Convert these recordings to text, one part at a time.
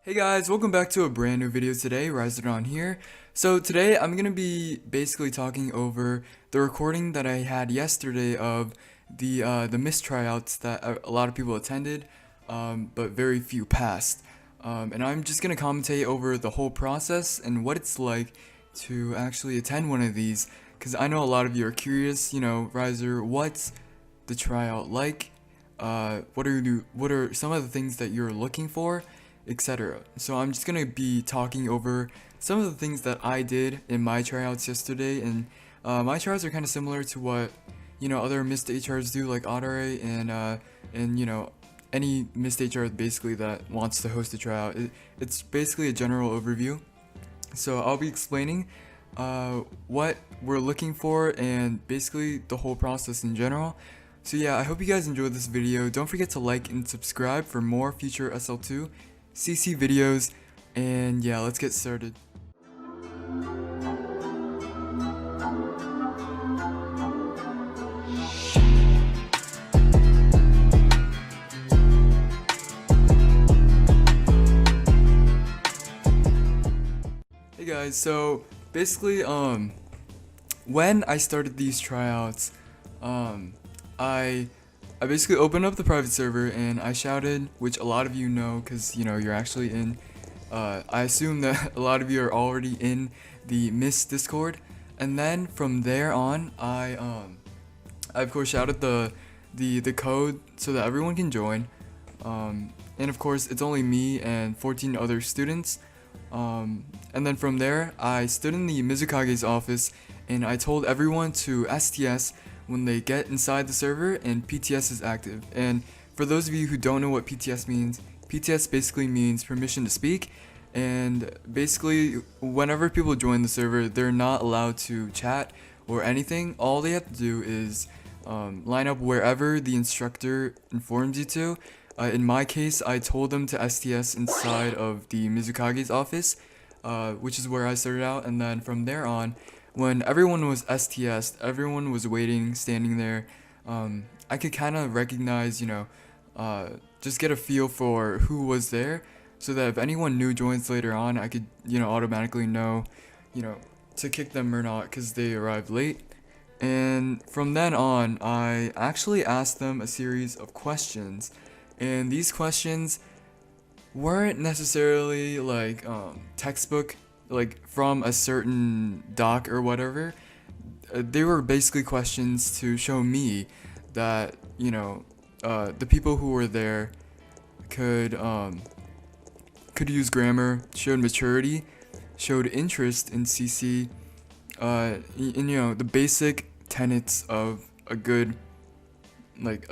Hey guys, welcome back to a brand new video today. RiserrDawn here. So today I'm gonna be basically talking over the recording that I had yesterday of the missed tryouts that a lot of people attended, but very few passed. And I'm just gonna commentate over the whole process and what it's like to actually attend one of these, because I know a lot of you are curious. Riser, what's the tryout like? What are some of the things that you're looking for, etc. So I'm just gonna be talking over some of the things that I did in my tryouts yesterday, and my tryouts are kind of similar to what other missed HRs do, like Otteray and any missed HR basically that wants to host a tryout. It's basically a general overview. So I'll be explaining what we're looking for and basically the whole process in general. So yeah, I hope you guys enjoyed this video. Don't forget to like and subscribe for more future SL2 CC videos, and yeah, let's get started. Hey guys, so basically when I started these tryouts, I basically opened up the private server and I shouted, which a lot of you know because you're actually in. I assume that a lot of you are already in the Miss Discord, and then from there on, I of course shouted the code so that everyone can join. And of course it's only me and 14 other students. And then from there, I stood in the Mizukage's office and I told everyone to STS when they get inside the server and PTS is active. And for those of you who don't know what PTS means, PTS basically means permission to speak, and basically whenever people join the server, they're not allowed to chat or anything. All they have to do is line up wherever the instructor informs you to. In my case, I told them to STS inside of the Mizukage's office, which is where I started out, and then from there on, when everyone was STS'd, everyone was waiting, standing there, I could kind of recognize, just get a feel for who was there, so that if anyone new joins later on, I could, automatically know, to kick them or not, because they arrived late. And from then on, I actually asked them a series of questions, and these questions weren't necessarily like textbook, like from a certain doc or whatever. They were basically questions to show me that the people who were there could use grammar, showed maturity, showed interest in CC, and the basic tenets of a good,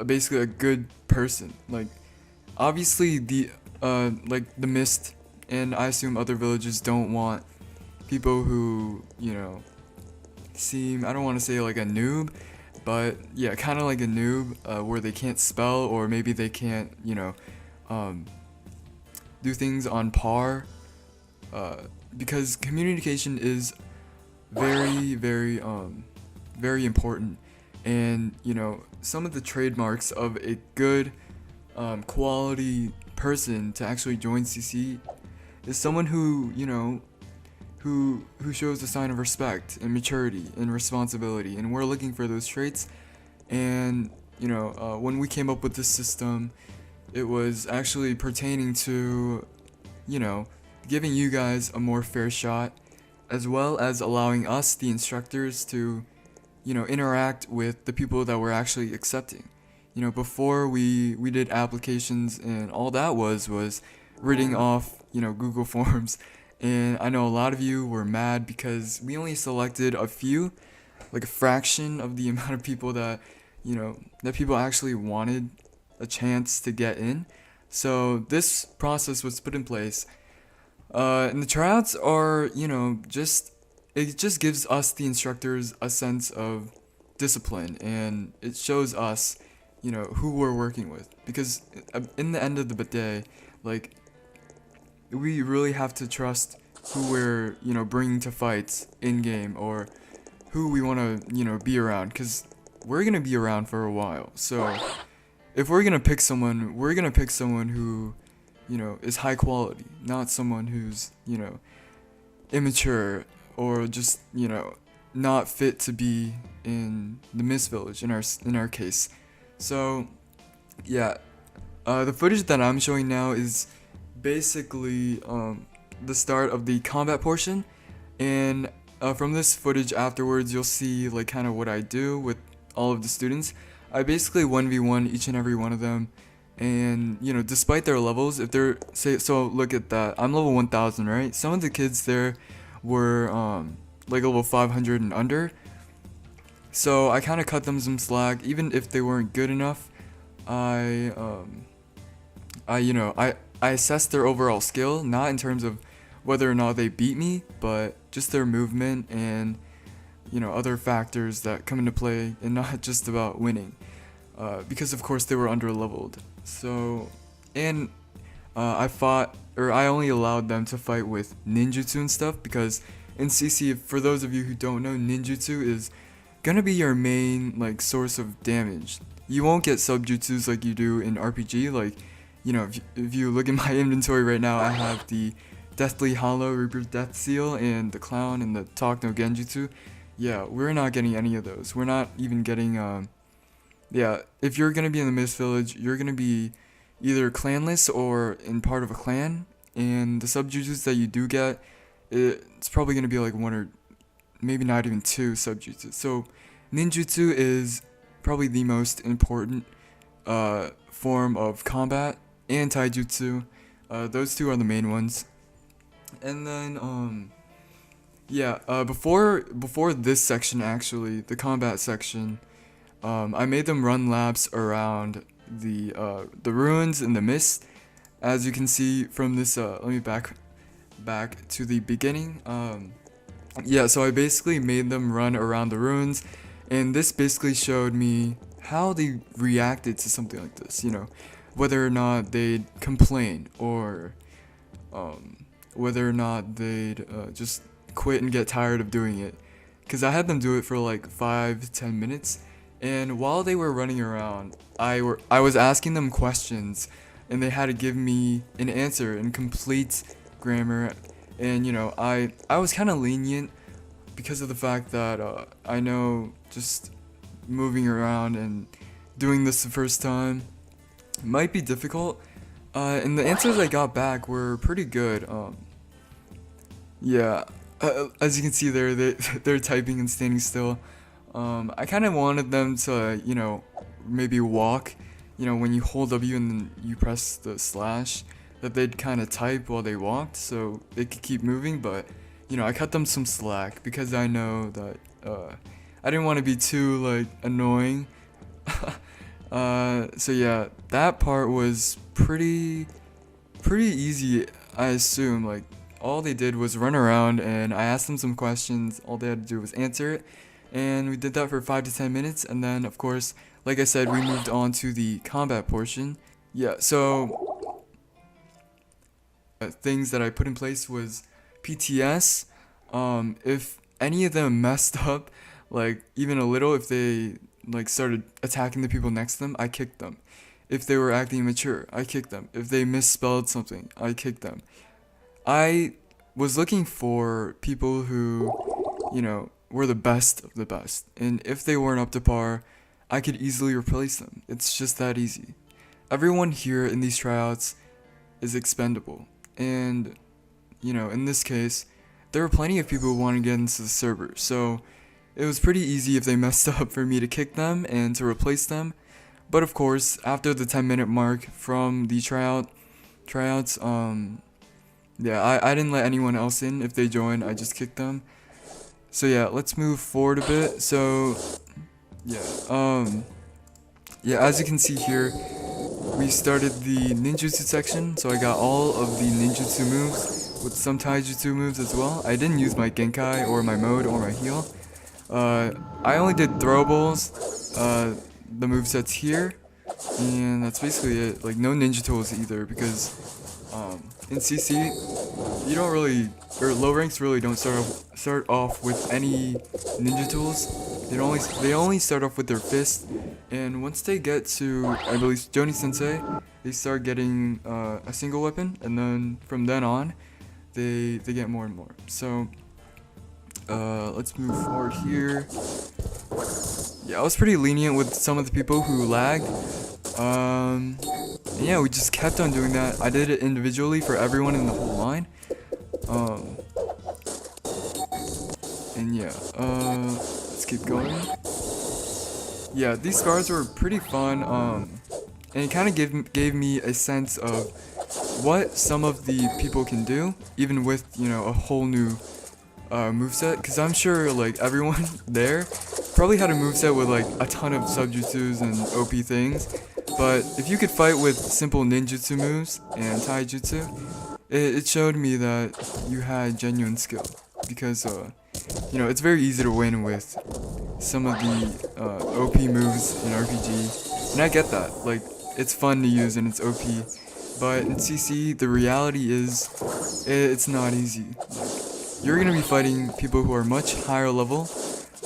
basically a good person. Like obviously the Mist and I assume other villages don't want people who, seem, I don't want to say like a noob, but yeah, kind of like a noob, where they can't spell, or maybe they can't, do things on par, because communication is very, very, very important. And, some of the trademarks of a good, quality person to actually join CC is someone who who shows a sign of respect and maturity and responsibility, and we're looking for those traits. And when we came up with this system, it was actually pertaining to giving you guys a more fair shot, as well as allowing us, the instructors, to interact with the people that we're actually accepting. Before we did applications, and all that was reading off Google Forms, and I know a lot of you were mad because we only selected a few, like a fraction of the amount of people that that people actually wanted a chance to get in. So this process was put in place, and the tryouts are it just gives us, the instructors, a sense of discipline, and it shows us who we're working with, because in the end of the day, like, we really have to trust who we're bringing to fights in game, or who we want to be around, because we're gonna be around for a while. So if we're gonna pick someone, we're gonna pick someone who is high quality, not someone who's, immature or just, not fit to be in the Mist Village in our case. So, yeah, the footage that I'm showing now is basically the start of the combat portion, and from this footage afterwards, you'll see like kind of what I do with all of the students. I basically 1v1 each and every one of them, and despite their levels, if they're so look at that, I'm level 1000, right? Some of the kids there were like level 500 and under, so I kind of cut them some slack. Even if they weren't good enough, I assessed their overall skill, not in terms of whether or not they beat me, but just their movement and other factors that come into play, and not just about winning, because of course they were under leveled. So, and I only allowed them to fight with ninjutsu and stuff, because in CC, for those of you who don't know, ninjutsu is gonna be your main like source of damage. You won't get subjutsus like you do in RPG. Like, if you look at my inventory right now, I have the Deathly Hollow, Reaper's Death Seal, and the Clown, and the Talk no Genjutsu. Yeah, we're not getting any of those. We're not even getting, yeah, if you're gonna be in the Mist Village, you're gonna be either clanless or in part of a clan, and the subjutsus that you do get, it's probably gonna be like one or maybe not even two subjutsus. So, ninjutsu is probably the most important form of combat, and taijutsu. Those two are the main ones. And then before this section, actually the combat section, I made them run laps around the ruins in the mist. As you can see from this, let me back to the beginning. So I basically made them run around the ruins, and this basically showed me how they reacted to something like this, whether or not they'd complain, or whether or not they'd just quit and get tired of doing it. Because I had them do it for like 5 to 10 minutes, and while they were running around, I was asking them questions, and they had to give me an answer in complete grammar. And I was kind of lenient because of the fact that I know just moving around and doing this the first time might be difficult, and the answers I got back were pretty good. As you can see there, they're typing and standing still. I kind of wanted them to maybe walk, when you hold W and then you press the slash, that they'd kind of type while they walked so they could keep moving. But I cut them some slack because I know that I didn't want to be too like annoying. So yeah, that part was pretty easy, I assume. Like, all they did was run around, and I asked them some questions. All they had to do was answer it, and we did that for 5 to 10 minutes. And then, of course, like I said, we moved on to the combat portion. Yeah, so things that I put in place was PTS. If any of them messed up, like even a little, if they like started attacking the people next to them, I kicked them. If they were acting immature, I kicked them. If they misspelled something, I kicked them. I was looking for people who, were the best of the best. And if they weren't up to par, I could easily replace them. It's just that easy. Everyone here in these tryouts is expendable. And, in this case, there were plenty of people who wanted to get into the server. So it was pretty easy if they messed up for me to kick them and to replace them. But of course, after the 10-minute mark from the tryouts, I didn't let anyone else in. If they joined, I just kicked them. So yeah, let's move forward a bit. So as you can see here, we started the ninjutsu section. So I got all of the ninjutsu moves with some taijutsu moves as well. I didn't use my genkai or my mode or my heal. I only did throwables, the movesets here, and that's basically it. Like, no ninja tools either, because in CC, you don't really, or low ranks really don't start off with any ninja tools. They only start off with their fist, and once they get to, I believe, Joni Sensei, they start getting a single weapon, and then from then on, they get more and more. So let's move forward here. Yeah, I was pretty lenient with some of the people who lag. And yeah, we just kept on doing that. I did it individually for everyone in the whole line. And yeah, let's keep going. Yeah, these scars were pretty fun. And it kind of gave me a sense of what some of the people can do, even with, you know, a whole new moveset. Because I'm sure like everyone there probably had a moveset with like a ton of subjutsus and OP things. But if you could fight with simple ninjutsu moves and taijutsu, it showed me that you had genuine skill. Because you know, it's very easy to win with some of the OP moves in RPG, and I get that. Like, it's fun to use and it's OP, but in CC, the reality is, it's not easy. Like, you're gonna be fighting people who are much higher level,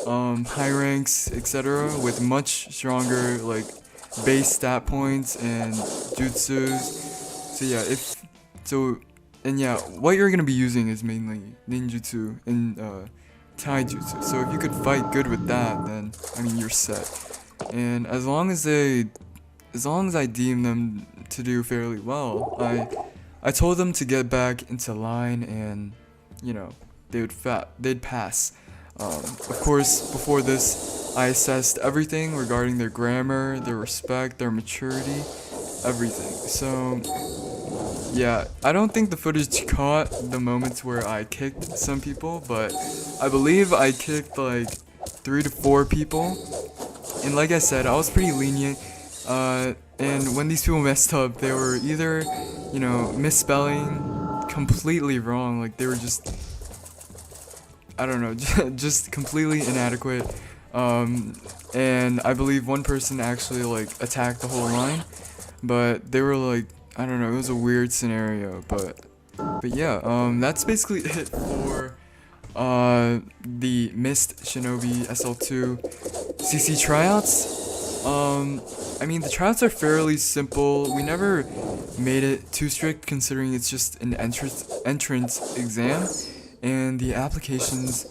high ranks, etc., with much stronger like base stat points and jutsus. So yeah, and yeah, what you're gonna be using is mainly ninjutsu and taijutsu. So if you could fight good with that, then I mean you're set. And as long as I deem them to do fairly well, I told them to get back into line, and you know they'd pass. Of course, before this, I assessed everything regarding their grammar, their respect, their maturity, everything. So yeah, I don't think the footage caught the moments where I kicked some people, but I believe I kicked like 3 to 4 people. And like I said, I was pretty lenient. And when these people messed up, they were either, you know, misspelling completely wrong, like they were just, I don't know, just completely inadequate. And I believe one person actually like attacked the whole line, but they were like, I don't know, it was a weird scenario, but yeah, that's basically it for the Mist Shinobi SL2 CC tryouts. I mean, the tryouts are fairly simple. We never made it too strict considering it's just an entrance exam, and the applications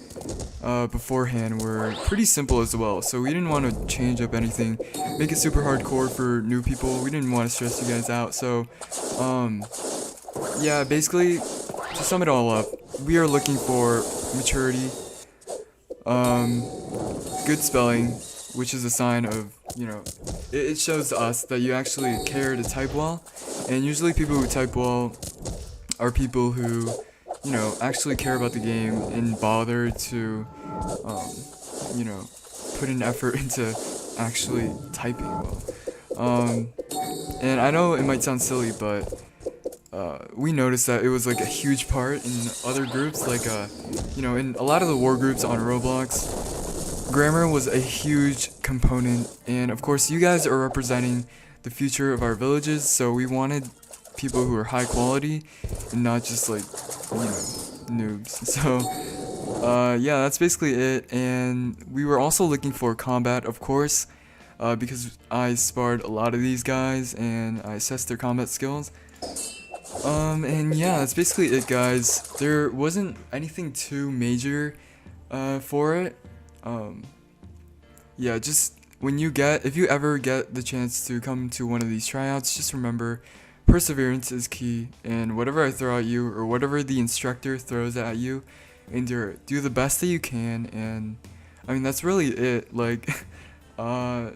beforehand were pretty simple as well, so we didn't want to change up anything, make it super hardcore for new people. We didn't want to stress you guys out. So yeah, basically to sum it all up, we are looking for maturity, good spelling, which is a sign of, you know, it shows us that you actually care to type well, and usually people who type well are people who, you know, actually care about the game and bother to, you know, put an effort into actually typing well. And I know it might sound silly, but we noticed that it was like a huge part in other groups, like, you know, in a lot of the war groups on Roblox, grammar was a huge component, and of course you guys are representing the future of our villages, so we wanted people who are high quality and not just like, you know, noobs. So yeah, that's basically it. And we were also looking for combat, of course, because I sparred a lot of these guys and I assessed their combat skills. And yeah, that's basically it, guys. There wasn't anything too major for it. Yeah, just if you ever get the chance to come to one of these tryouts, just remember, perseverance is key, and whatever I throw at you, or whatever the instructor throws at you, endure it. Do the best that you can, and I mean, that's really it. Like, yeah,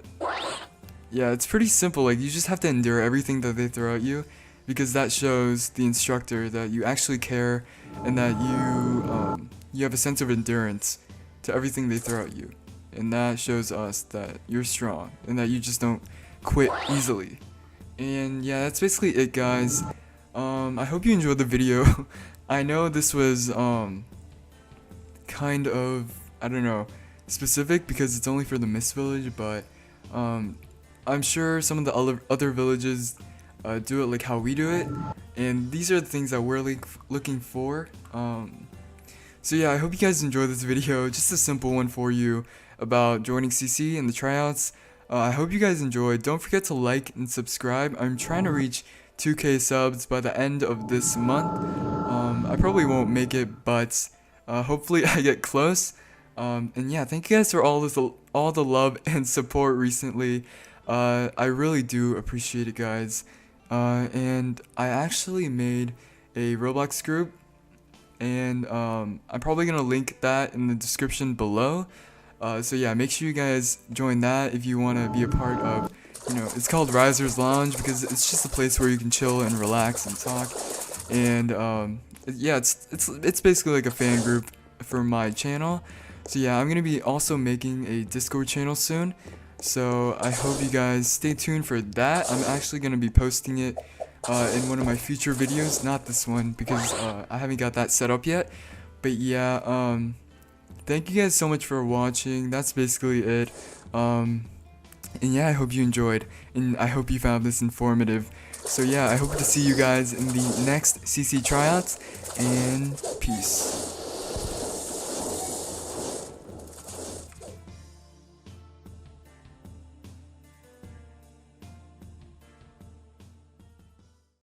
it's pretty simple. Like, you just have to endure everything that they throw at you, because that shows the instructor that you actually care, and that you have a sense of endurance to everything they throw at you. And that shows us that you're strong, and that you just don't quit easily. And yeah, that's basically it, guys. I hope you enjoyed the video. I know this was kind of, I don't know, specific because it's only for the Mist village, but I'm sure some of the other villages do it like how we do it, and these are the things that we're looking for. So yeah, I hope you guys enjoyed this video. Just a simple one for you about joining CC and the tryouts. I hope you guys enjoyed. Don't forget to like and subscribe. I'm trying to reach 2K subs by the end of this month. I probably won't make it, but hopefully I get close. And yeah, thank you guys for all the love and support recently. I really do appreciate it, guys. And I actually made a Roblox group, and I'm probably gonna link that in the description below. So yeah, make sure you guys join that if you want to be a part of, it's called Riser's Lounge because it's just a place where you can chill and relax and talk. And yeah, it's basically like a fan group for my channel. So yeah, I'm gonna be also making a Discord channel soon. So I hope you guys stay tuned for that. I'm actually gonna be posting it in one of my future videos, not this one because I haven't got that set up yet. But yeah, thank you guys so much for watching. That's basically it. And yeah, I hope you enjoyed, and I hope you found this informative. So yeah, I hope to see you guys in the next CC tryouts, and peace.